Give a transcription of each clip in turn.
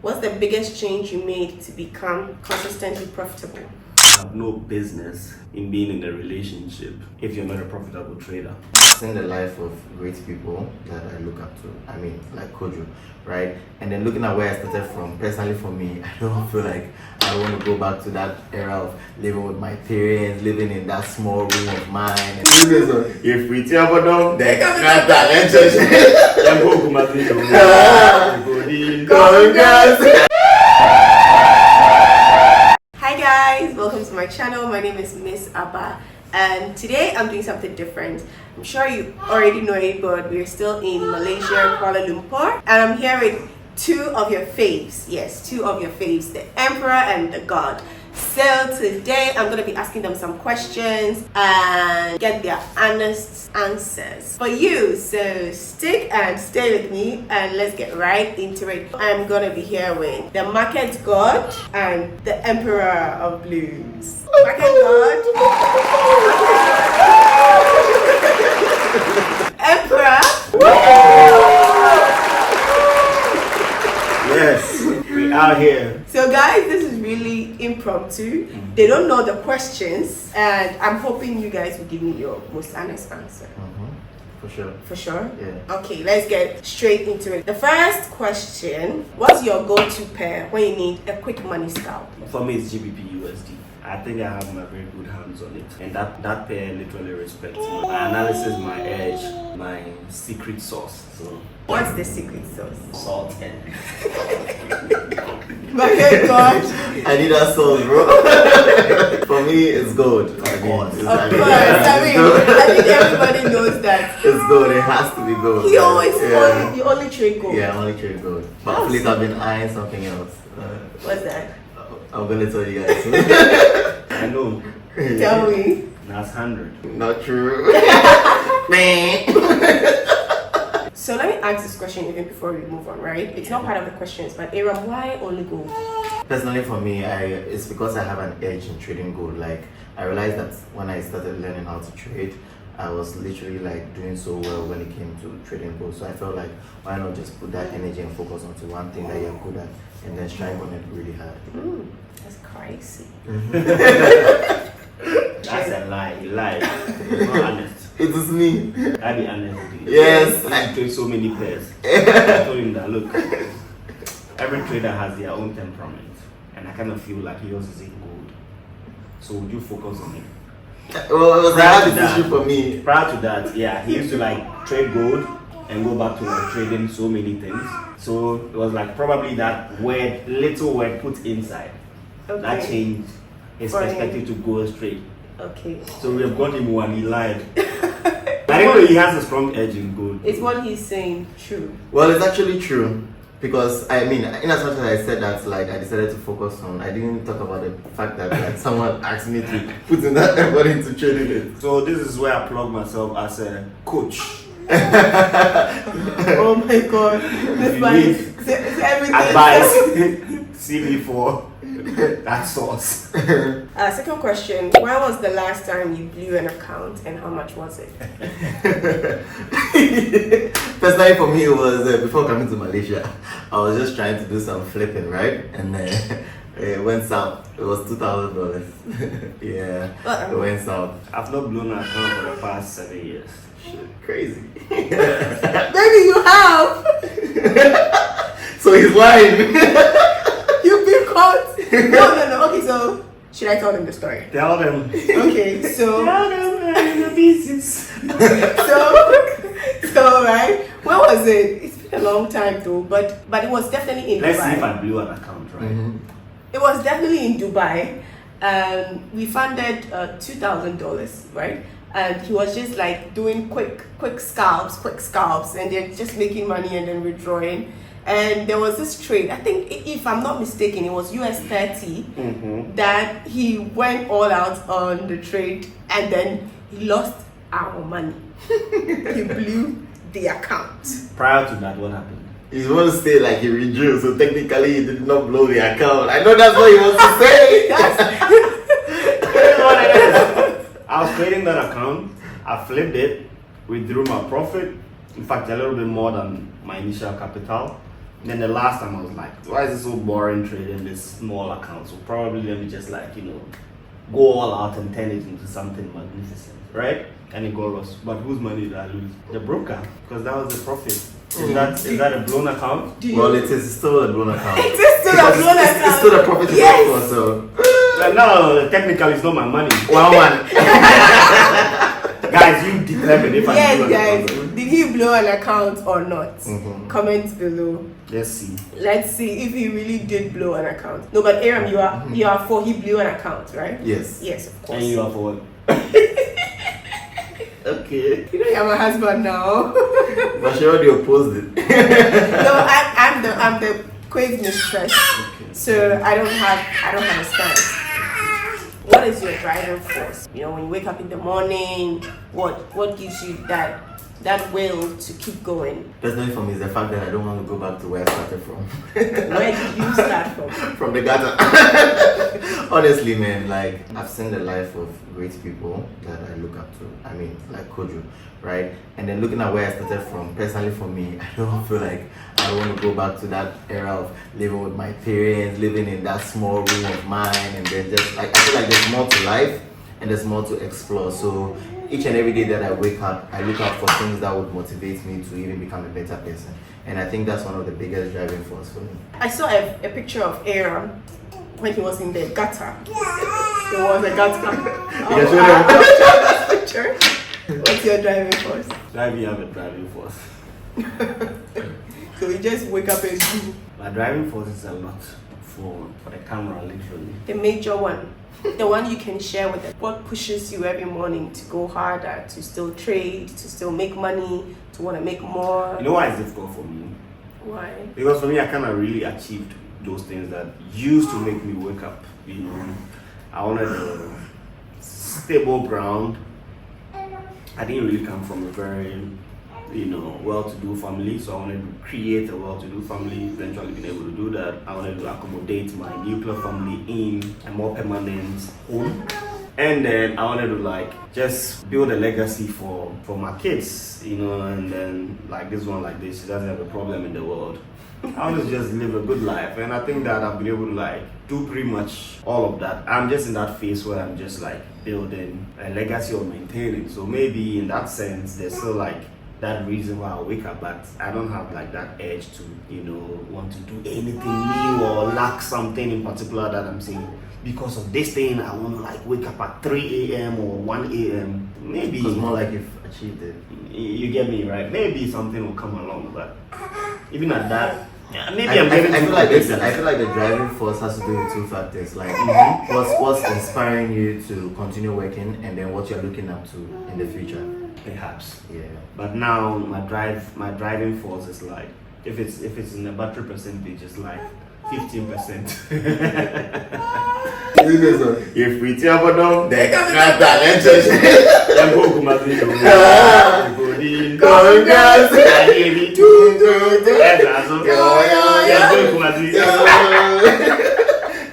What's the biggest change you made to become consistently profitable? I have no business in being in a relationship if you're not a profitable trader. Seeing the life of great people that I look up to, I mean, like Kojo, right? And then looking at where I started from, personally for me, I don't feel like I want to go back to that era of living with my parents, living in that small room of mine. And if we tell them, they can't Hi guys, welcome to my channel. My name is Miss Abba, and today I'm doing something different. I'm sure you already know it, but we're still in Malaysia, Kuala Lumpur, and I'm here with two of your faves. Yes, two of your faves, the Emperor and the God. So today I'm going to be asking them some questions and get their honest answers for you. So stick and stay with me and let's get right into it. I'm going to be here with the Market God and the Emperor of Blues. Market God. Emperor. Yes, we are here. So guys, this is really impromptu. They don't know the questions, and I'm hoping you guys will give me your most honest answer. For sure. For sure? Yeah. Okay, let's get straight into it. The first question, what's your go-to pair when you need a quick money scalp? For me, it's GBP USD. I think I have my very good hands on it, and that pair literally respects me. My analysis, my edge, my secret sauce. So What's the secret sauce? salt and Market God. I need that sauce, bro. For me, it's gold. Of course. Of course, I think everybody knows that. It's gold. It has to be gold. You only trade gold. Yeah, I only trade gold. But at least I've been eyeing something else. What's that? I'm gonna tell you guys. I know. Tell me. That's 100. Not true. Man. So let me ask this question even before we move on, right? It's not part of the questions, but Aram, why only gold? Personally, for me, it's because I have an edge in trading gold. Like, I realized that when I started learning how to trade, I was literally like doing so well when it came to trading gold. So I felt like, why not just put that energy and focus onto one thing that you're good at and then strive on it really hard. That's crazy. That's a lie. You lie. It's not honest. It is me. I'll be honest with you. Yes. I trade so many pairs. I told him that, look, every trader has their own temperament, and I kind of feel like yours is in gold. So would you focus on it? Well, it was a hard decision for me. Prior to that, yeah, he used to like trade gold and go back to like trading so many things. So it was like probably that little word put inside that changed his perspective to go straight. Okay. So we have got him one, he lied. I didn't know he has a strong edge in gold. Is what he's saying true? Well, it's actually true. Because, I mean, in as much as I said that, like, I decided to focus on, I didn't talk about the fact that, like, someone asked me to put in that effort into trading it. So this is where I plug myself as a coach. Oh my god. This man is everything. Advice. CV4. That sauce. Second question. When was the last time you blew an account and how much was it? Personally, for me, it was before coming to Malaysia. I was just trying to do some flipping, right? And it went south. It was $2,000. Yeah, it went south. I've not blown an account for the past 7 years. Shit, crazy. Maybe you have. So he's lying. You've been caught. No. Okay, so should I tell them the story? Tell them. Okay, so Tell them I'm in the business. so right. When was it? It's been a long time though, but it was definitely in Let's Dubai. see if I blew an account, right? It was definitely in Dubai. We funded $2,000, right? And he was just like doing quick scalps, and then just making money and then withdrawing. And there was this trade, I think, if I'm not mistaken, it was US 30 that he went all out on the trade, and then he lost our money. He blew the account. Prior to that, what happened? He's want to say like he withdrew, so technically he did not blow the account. I know that's what he wants to say. I was trading that account, I flipped it, withdrew my profit, in fact a little bit more than my initial capital, Then the last time I was like, why is it so boring trading this small account? So probably let me just like, go all out and turn it into something magnificent, right? And it got lost. But whose money did I lose? The broker, because that was the profit. Is that a blown account? Well, it is still a blown account. It is still a blown account. It's still a profitable Yes. so. No, technically it's not my money. One man. Guys, you determine if I Yes, blow an guys. account. Did he blow an account or not? Comment below. Let's see. Let's see if he really did blow an account. No, but Aram, you are for he blew an account, right? Yes. Yes, of course. And you are for what? Okay. You know you're my husband now. But she already opposed it. No, I'm the quiz mistress. So I don't have a stance. What is your driving force? When you wake up in the morning, what gives you that will to keep going? Personally for me is the fact that I don't want to go back to where I started from. Where did you start from? From the gutter. Honestly, man, like I've seen the life of great people that I look up to. I mean, like Kojo, right? And then looking at where I started from, personally for me, I don't feel like I want to go back to that era of living with my parents, living in that small room of mine, and then just like I feel like there's more to life and there's more to explore. So each and every day that I wake up, I look out for things that would motivate me to even become a better person. And I think that's one of the biggest driving force for me. I saw a picture of Aram when he was in the gutter. There was a gutter. I'll show this picture. What's your driving force? Driving, have a driving force. So you just wake up and do. My driving force is a lot for the camera, literally. The major one. The one you can share with them. What pushes you every morning to go harder, to still trade, to still make money, to want to make more? You know why it's difficult for me? Why? Because for me, I kind of really achieved those things that used to make me wake up. I wanted a stable ground. I didn't really come from a very, well-to-do family, so I wanted to create a well-to-do family. Eventually, being able to do that, I wanted to accommodate my nuclear family in a more permanent home. And then I wanted to just build a legacy for my kids, and then this one like this, she doesn't have a problem in the world. I want to just live a good life, and I think that I've been able to do pretty much all of that. I'm just in that phase where I'm just building a legacy or maintaining. So maybe in that sense, there's still that reason why I wake up, but I don't have that urge to want to do anything new or lack something in particular that I'm saying. Because of this thing, I want to wake up at 3 a.m. or 1 a.m. Maybe. Because more like you've achieved it. You get me, right? Maybe something will come along, but even at that, maybe I feel like complacent. the driving force has to do with two factors. What's inspiring you to continue working, and then what you're looking up to in the future. Perhaps. Yeah. But now my driving force is if it's in the battery percentage, it's 15%. If we tell them, then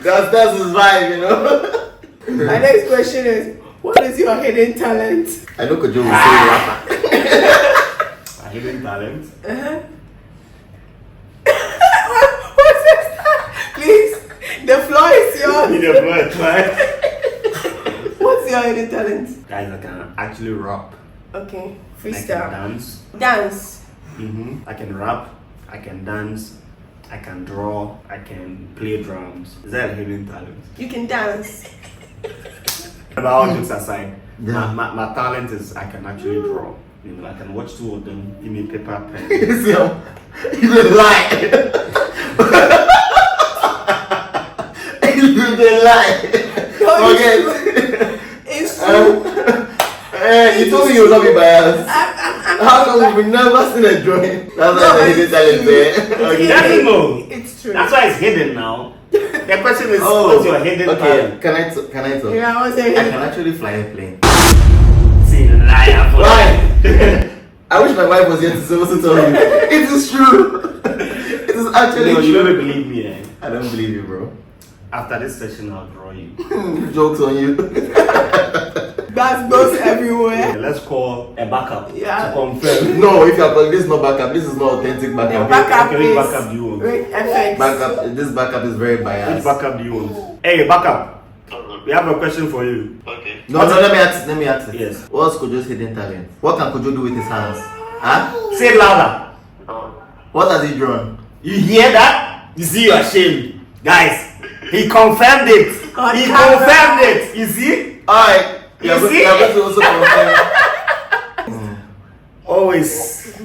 that's his vibe, My next question is, what is your hidden talent? I know Kojo will say rapper. a hidden talent. What's this? Please, the floor is yours. What's your hidden talent? Guys, I can actually rap. Okay, I can freestyle. dance. Dance. I can rap. I can dance. I can draw. I can play drums. Is that a hidden talent? You can dance. But all jokes aside, my talent is I can actually draw. I can watch two of them, give me paper, pen. He's a lie. He's a lie. No, Okay. it's true. You told me you would not be biased. I'm How come we've never seen a drawing? That's why the hidden talent there. Okay, that's no. It's true. That's why it's hidden now. The question is, what's your hidden talent? Can I talk? Yeah, I was saying. I can actually fly a plane. See, liar. Why? I wish my wife was here to also tell you. It is true. It is actually No, true. you don't believe me, eh? I don't believe you, bro. After this session, I'll draw you. Jokes on you. That's those everywhere. Okay, let's call a backup Yeah. to confirm. No, if you're calling this is not backup, this is not authentic The backup. backup Okay, which is backup do you want? with FX. This backup is very Which biased. backup do you want? Hey, backup. We have a question for you. Okay. No, let me ask it. Yes. What's Kojo's hidden talent? What can Kojo do with his hands? Huh? Say it louder. What has he drawn? You hear that? You see, you're ashamed. Guys, he confirmed it. On He camera. confirmed it. You see? Alright. You see? You're going to also confirm. Always.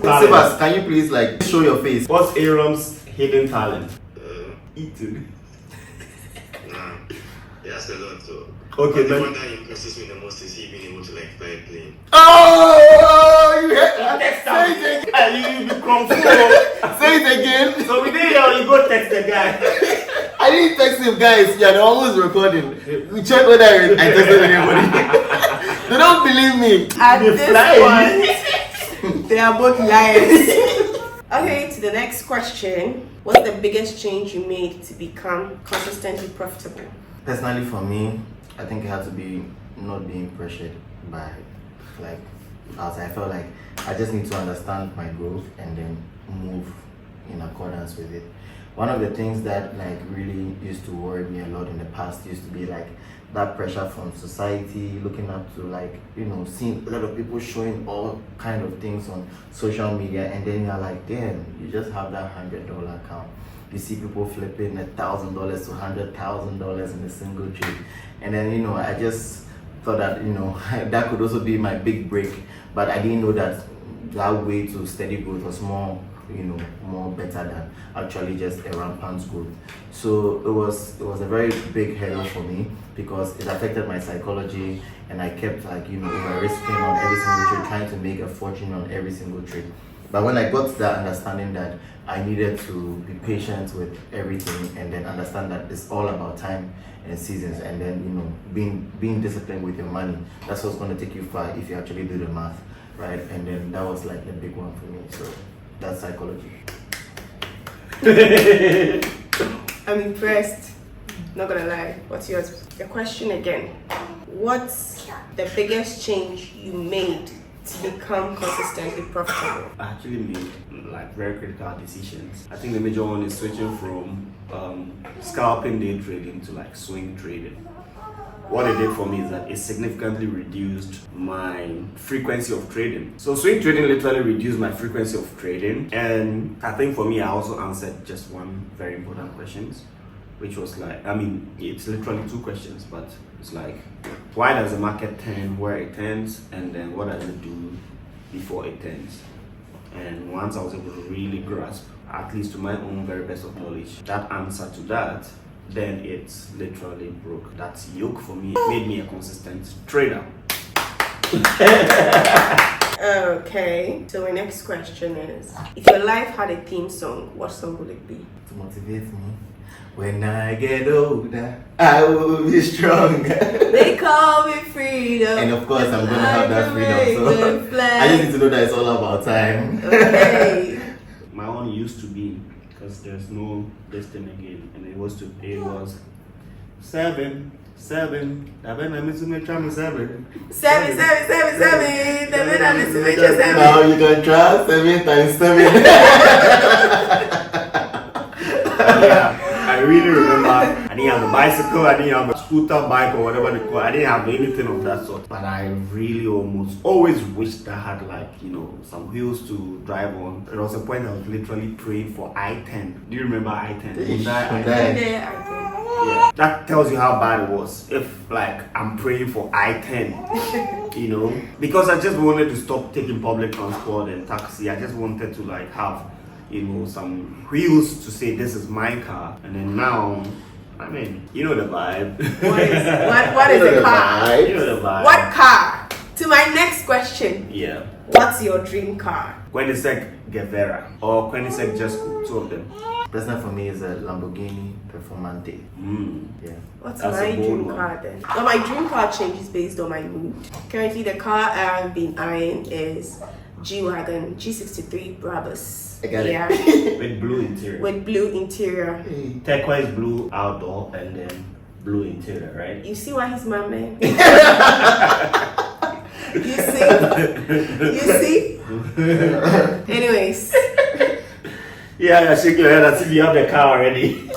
Sebas, can you please like show your face? What's Aaron's hidden talent? Eating. Yes, a lot. So. Okay, The then. one that impresses me the most is he being able to like fly a plane. Oh, you hear that? Text Say him. it again. You be confused. Say it again. So we did here, you go text the guy. I didn't text him, guys. Yeah, they're always recording. We check whether I texted anybody. They don't believe me. At They this fly. point, they are both liars. Okay, to the next question. What's the biggest change you made to become consistently profitable? Personally, for me, I think it had to be not being pressured by, like, as I felt like I just need to understand my growth and then move in accordance with it. One of the things that like really used to worry me a lot in the past used to be like that pressure from society, looking up to like, you know, seeing a lot of people showing all kind of things on social media, and then you're like, damn, you just have that $100 account. You see people flipping $1,000 to $100,000 in a single trade, and then, you know, I just thought that, you know, that could also be my big break, but I didn't know that that way to steady growth was more, you know, more better than actually just a rampant growth. So it was a very big hurdle for me because it affected my psychology, and I kept like, you know, over risking on every single trade, trying to make a fortune on every single trade. But when I got to that understanding that I needed to be patient with everything, and then understand that it's all about time and seasons, and then, you know, being disciplined with your money, that's what's going to take you far if you actually do the math, right? And then that was like the big one for me. So that's psychology. I'm impressed. Not gonna lie. What's yours? The question again. What's the biggest change you made to become consistently profitable? I actually made like very critical decisions. I think the major one is switching from scalping day trading to like swing trading. What it did for me is that it significantly reduced my frequency of trading. So swing trading literally reduced my frequency of trading, and I think for me I also answered just one very important question, which was like, I mean, it's literally two questions, but it's like, why does the market turn where it turns, and then what does it do before it turns? And once I was able to really grasp, at least to my own very best of knowledge, that answer to that, then it literally broke that yoke for me. It made me a consistent trader. Okay, so my next question is, if your life had a theme song, what song would it be? To motivate me. When I get older, I will be strong. They call me freedom. And of course, I'm going to have that freedom. So I just need to know that it's all about time. Okay. My own used to be, because there's no this thing again, and it was 7, 7. I bet I'm missing my time 7. 7, 7, 7, 7. The minute I listen to you, 7. Now you can try 7 times 7. Yeah, I really remember. I didn't have a bicycle, I didn't have a scooter bike or whatever they call it. I didn't have anything of that sort. But I really always wished I had, like, you know, some wheels to drive on. There was a point I was literally praying for I-10. Do you remember I-10? Hyundai. Yeah, that tells you how bad it was. If like I'm praying for I-10, you know, because I just wanted to stop taking public transport and taxi. I just wanted to like have, you know, some wheels to say this is my car. And then now, I mean, you know the vibe. What is a car? You know the vibe. What car? To my next question. Yeah. What's your dream car? Koenigsegg Gevera or Koenigsegg just two of them. Personal for me is a Lamborghini Performante. Yeah. What's That's my a bold dream one. car then? Well, my dream car changes based on my mood. Currently, the car I've been eyeing is G-Wagon, G63 Brabus. I got it. Yeah. With blue interior. With blue interior. Turquoise blue outdoor and then blue interior, right? You see why he's my man? You see? Anyways. Yeah, shake your head as if you have the car already.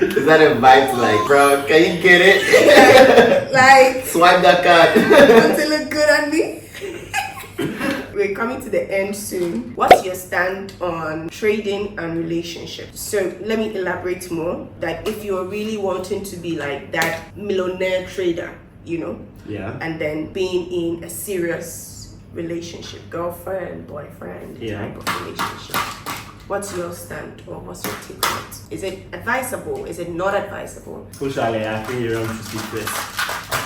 Is that a vibe to like, bro, can you get it? Like, Swipe that card. want to look good on me? We're coming to the end soon. What's your stand on trading and relationships? So let me elaborate more. That if you're really wanting to be like that millionaire trader, you know, Yeah. and then being in a serious relationship, girlfriend, boyfriend type of relationship, what's your stand or what's your take on it? Is it advisable? Is it not advisable? Usually, I think you're on to speak first.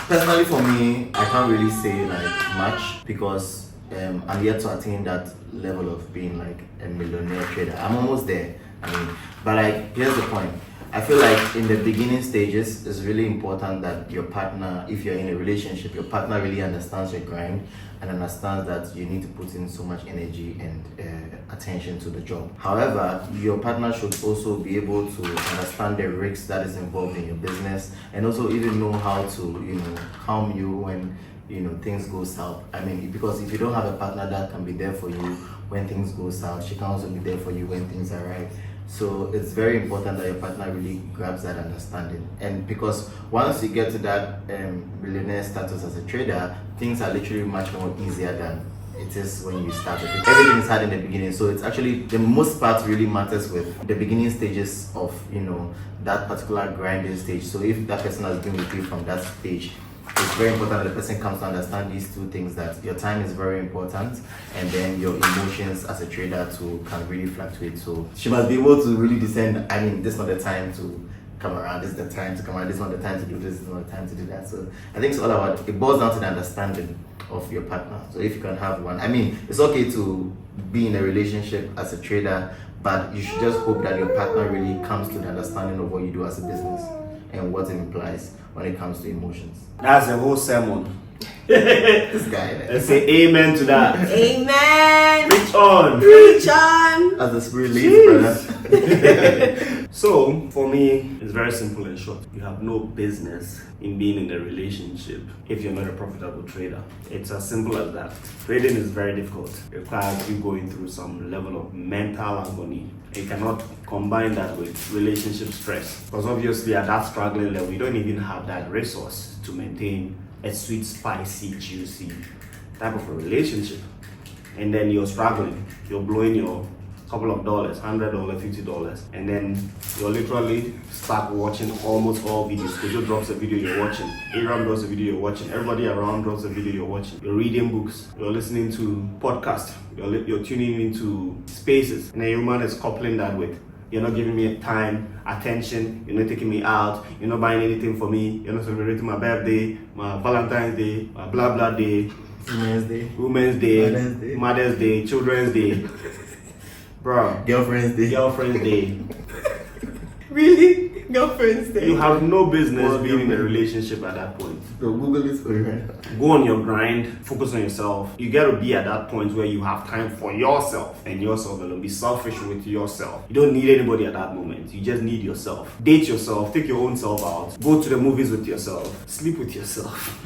Personally, for me, I can't really say like much because I'm yet to attain that level of being like a millionaire trader. I'm almost there. I mean, but like, here's the point. I feel like in the beginning stages, it's really important that your partner, if you're in a relationship, your partner really understands your grind and understands that you need to put in so much energy and attention to the job. However, your partner should also be able to understand the risks that is involved in your business and also even know how to, you know, calm you when, you know, things go south. I mean, because if you don't have a partner that can be there for you when things go south, she can also be there for you when things are right. So it's very important that your partner really grabs that understanding. And because once you get to that millionaire status as a trader, things are literally much more easier than it is when you started. Everything is hard in the beginning. So it's actually, the most part really matters with the beginning stages of, you know, that particular grinding stage. So if that person has been with you from that stage, it's very important that the person comes to understand these two things, that your time is very important and then your emotions as a trader too can really fluctuate. So she must be able to really discern, I mean, this is not the time to come around, this is the time to come around, this is not the time to do this is not the time to do that. So I think it's all about, it boils down to the understanding of your partner. So if you can have one, I mean, it's okay to be in a relationship as a trader, but you should just hope that your partner really comes to the understanding of what you do as a business and what it implies when it comes to emotions. That's the whole sermon. This guy there. Let's say amen to that. Amen. Preach on. Preach on. As the spirit leads, brother. So, for me, it's very simple and short. You have no business in being in a relationship if you're not a profitable trader. It's as simple as that. Trading is very difficult. It requires you going through some level of mental agony. You cannot combine that with relationship stress. Because obviously at that struggling level, you don't even have that resource to maintain a sweet, spicy, juicy type of a relationship. And then you're struggling. You're blowing your couple of dollars, $100, $50, and then you're literally start watching almost all videos. Kojo drops a video, you're watching. Aram drops a video, you're watching. Everybody around drops a video, you're watching. You're reading books. You're listening to podcasts. You're tuning into spaces. And a human is coupling that with, you're not giving me time, attention. You're not taking me out. You're not buying anything for me. You're not celebrating my birthday, my Valentine's Day, my blah blah day, Women's Day, Mother's Day, Children's Day. Bro, Girlfriend's Day. Really? Girlfriend's Day. You have no business being in a relationship at that point. So Google it for you right now. Go on your grind, focus on yourself. You gotta be at that point where you have time for yourself and yourself alone. Be selfish with yourself. You don't need anybody at that moment. You just need yourself. Date yourself, take your own self out. Go to the movies with yourself. Sleep with yourself.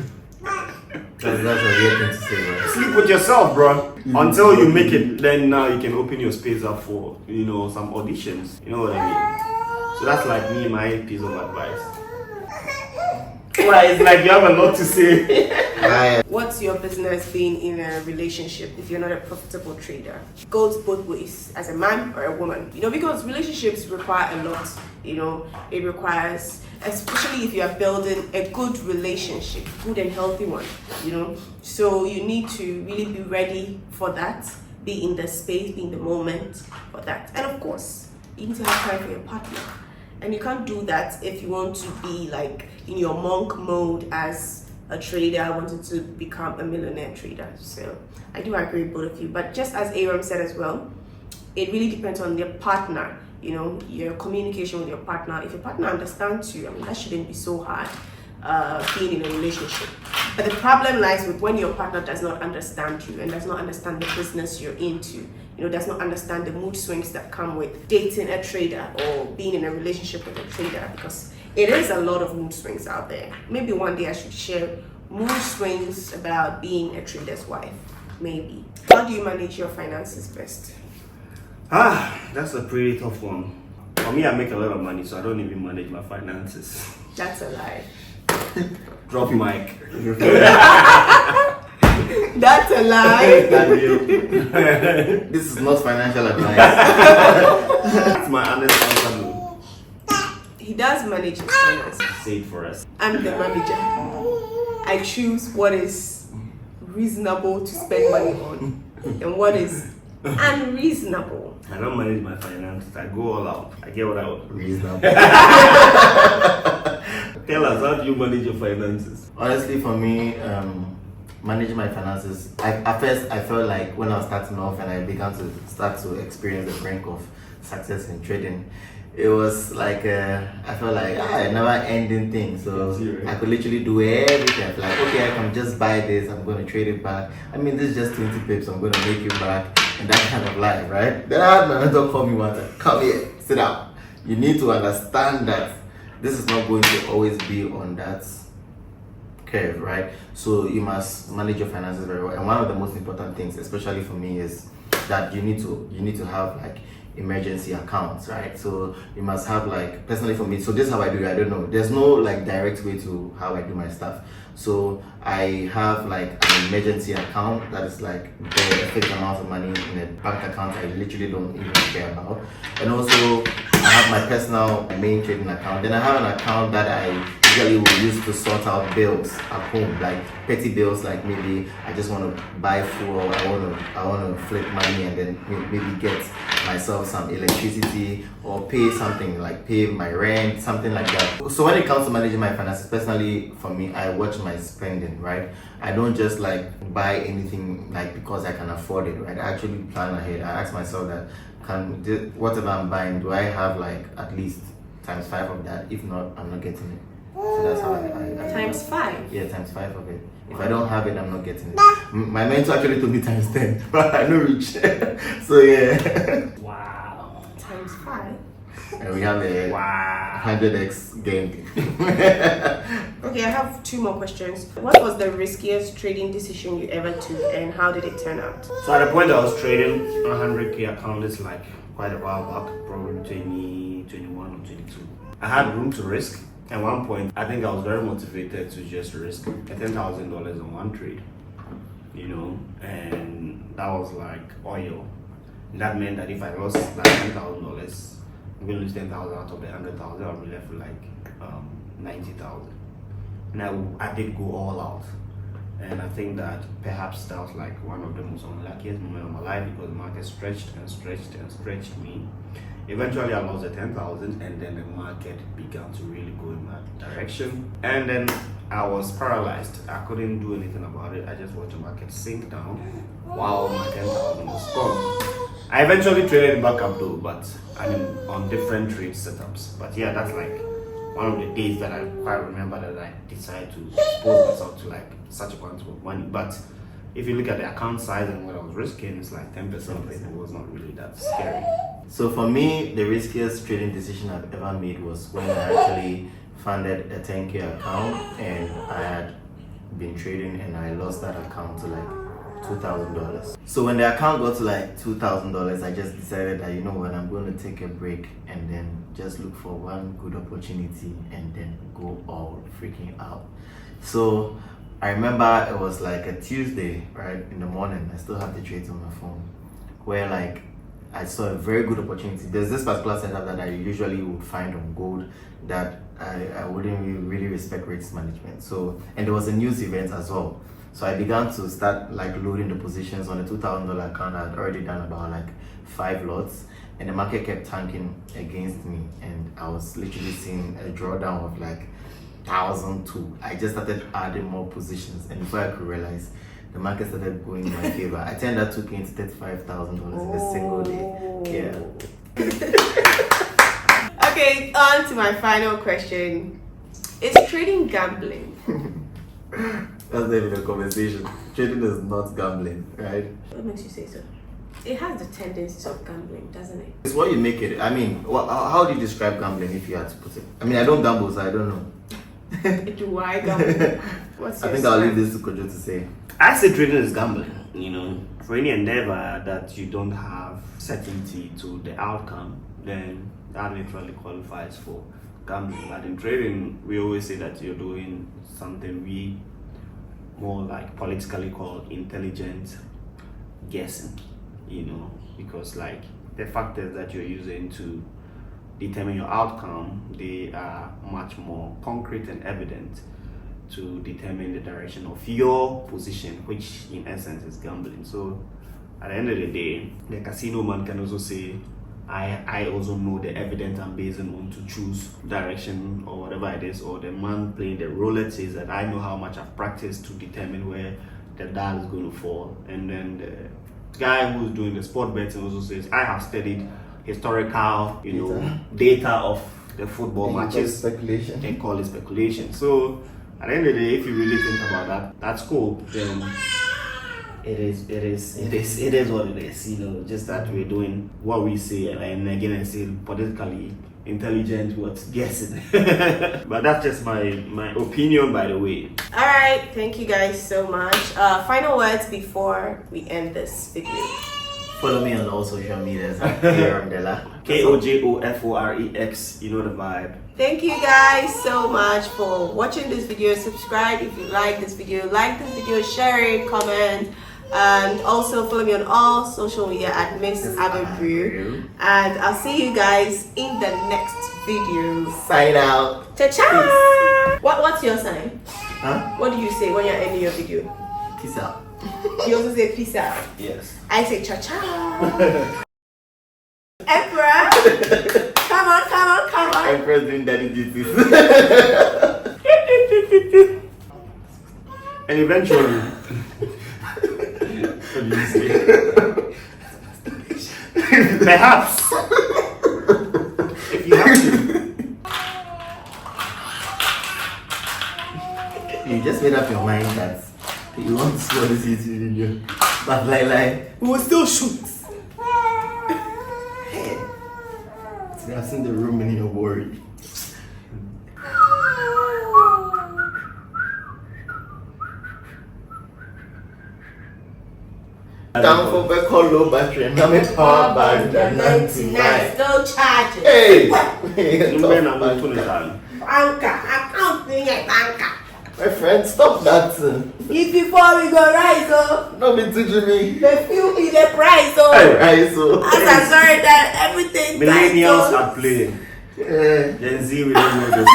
That's a weird thing to say, right? Sleep with yourself, bro. Until you make it, then now you can open your space up for, you know, some auditions. You know what I mean? So that's like me, my piece of advice. Well, it's like you have a lot to say. What's your business being in a relationship if you're not a profitable trader? It goes both ways, as a man or a woman. You know, because relationships require a lot. You know, it requires, especially if you are building a good relationship, good and healthy one, you know. So you need to really be ready for that, be in the space, be in the moment for that. And of course, you need to have time for your partner. And you can't do that if you want to be like in your monk mode as a trader wanting to become a millionaire trader. So I do agree with both of you. But just as Aram said as well, it really depends on your partner, you know, your communication with your partner. If your partner understands you, I mean, that shouldn't be so hard being in a relationship. But the problem lies with when your partner does not understand you and does not understand the business you're into. Does not understand the mood swings that come with dating a trader or being in a relationship with a trader, because it is a lot of mood swings out there. Maybe one day I should share mood swings about being a trader's wife. Maybe. How do you manage your finances best? That's a pretty tough one. For me, I make a lot of money, so I don't even manage my finances. That's a lie. Drop mic. That's a lie. This is not financial advice. That's my honest answer. No. He does manage his finances. Say it for us. I'm the manager. I choose what is reasonable to spend money on and what is unreasonable. I don't manage my finances. I go all out. I get what I want. Reasonable. Tell us, how do you manage your finances? Honestly, for me, managing my finances, at first I felt like when I was starting off and I began to start to experience the brink of success in trading, it was like I felt like a never ending thing. So I could literally do everything. Like, okay, I can just buy this, I'm going to trade it back. I mean, this is just 20 pips, I'm going to make it back, and that kind of life, right? Then I had my mentor call me one time, come here, sit down. You need to understand that this is not going to always be on that curve, right? So you must manage your finances very well. And one of the most important things, especially for me, is that you need to have like emergency accounts, right? So you must have, like, personally for me, so this is how I do it. I don't know, there's no like direct way to how I do my stuff. So I have like an emergency account that is like the fixed amount of money in a bank account I literally don't even care about. And also I have my personal main trading account. Then I have an account that I usually will use to sort out bills at home, like petty bills, like maybe I just want to buy fuel, I want to flip money and then maybe get myself some electricity or pay something, like pay my rent, something like that. So when it comes to managing my finances, personally for me, I watch my spending, right? I don't just like buy anything like because I can afford it, right? I actually plan ahead. I ask myself that, whatever I'm buying, do I have like at least times 5 of that? If not, I'm not getting it. So that's how I Times 5? Yeah, times 5 of it. If I don't have it, I'm not getting it. My mentor actually told me times 10, but I know reach. So yeah. Wow. Times 5? And we have a 100x game. Okay, I have 2 more questions. What was the riskiest trading decision you ever took and how did it turn out? So at the point I was trading, 100k account is like quite a while back, probably 2021 or 22. I had room to risk. At one point, I think I was very motivated to just risk $10,000 on one trade, and that was like oil. And that meant that if I lost like $10,000, I'm going to lose 10,000 out of the 100,000, I'll be left with like 90,000. And I did go all out. And I think that perhaps that was like one of the most unluckiest moments of my life, because the market stretched and stretched and stretched me. Eventually I lost the 10,000 and then the market began to really go in that direction. And then I was paralyzed. I couldn't do anything about it. I just watched the market sink down while my 10,000 was gone. I eventually traded back up though, but I mean on different trade setups. But yeah, that's like one of the days that I quite remember that I decided to expose myself to like such a quantum of money. But if you look at the account size and what I was risking, it's like 10%. It was not really that scary. So for me, the riskiest trading decision I've ever made was when I actually funded a 10k account and I had been trading and I lost that account to like $2,000. So when the account got to like $2,000, I just decided that, you know what, I'm going to take a break and then just look for one good opportunity and then go all freaking out. So I remember it was like a Tuesday, right, in the morning. I still have the trades on my phone where like I saw a very good opportunity. There's this particular setup that I usually would find on gold that I wouldn't really respect rates management. So, and there was a news event as well. So I began to start like loading the positions on the $2,000 account. I had already done about like 5 lots and the market kept tanking against me. And I was literally seeing a drawdown of like 1,002. I just started adding more positions, and before I could realize, the market started going in my favor. I turned that 2k into $35,000 in a single day. Yeah. Okay, on to my final question. Is trading gambling? That's not even a conversation. Trading is not gambling, right? What makes you say so? It has the tendencies of gambling, doesn't it? It's what you make it. I mean, how do you describe gambling if you had to put it? I mean, I don't gamble, so I don't know. Do I gamble? What's your I think I'll slang? leave this to Kojo to say. I say trading is gambling, you know. For any endeavor that you don't have certainty to the outcome, then that literally qualifies for gambling. But in trading, we always say that you're doing something we more like politically called intelligent guessing, you know, because like the factors that you're using to determine your outcome, they are much more concrete and evident to determine the direction of your position, which in essence is gambling. So at the end of the day, the casino man can also say, I also know the evidence I'm basing on to choose direction or whatever it is, or the man playing the roulette says that I know how much I've practiced to determine where the dial is going to fall. And then the guy who's doing the sport betting also says, I have studied historical, you know, data of the football matches. Speculation. They call it speculation. So at the end of the day, if you really think about that, that's cool. Then it is what it is. You know, just that we're doing what we say, and again I say politically intelligent, what's guessing. But that's just my opinion, by the way. All right, thank you guys so much. Final words before we end this video. Follow me on all social medias. KOJOFOREX. KOJOFOREX. You know the vibe. Thank you guys so much for watching this video. Subscribe if you like this video, share it, comment, and also follow me on all social media at Miss Ababrew. And I'll see you guys in the next video. Sign out. Cha-cha! What's your sign? Huh? What do you say when you're ending your video? Peace out. You also say peace out. Yes. I say cha-cha. Emperor! Come on. Emperor's doing daddy duties. And eventually, what do you say? Perhaps, if you have to. You just made up your mind that you want to see this YouTube video. But like, We will still shoot. I've seen the room and you're worried. Down for back call low battery and I'm in power bank at 99. Still charging. Hey! My friend, stop that. If before we go rise up, Don't be teaching me. the fuel be the price up. Right, so. As I started that everything Millennials price are up. playing. Yeah, Gen Z, we don't know this.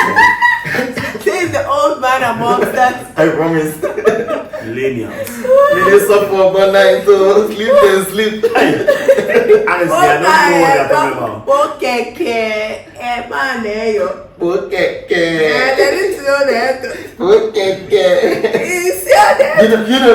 There's the old man amongst us. I promise. Millennials. They just suffer overnight, so sleep and sleep. Honestly, I don't know what you're talking about. Okay, man, yo. Okay. There is no there. Okay. You see that? You know.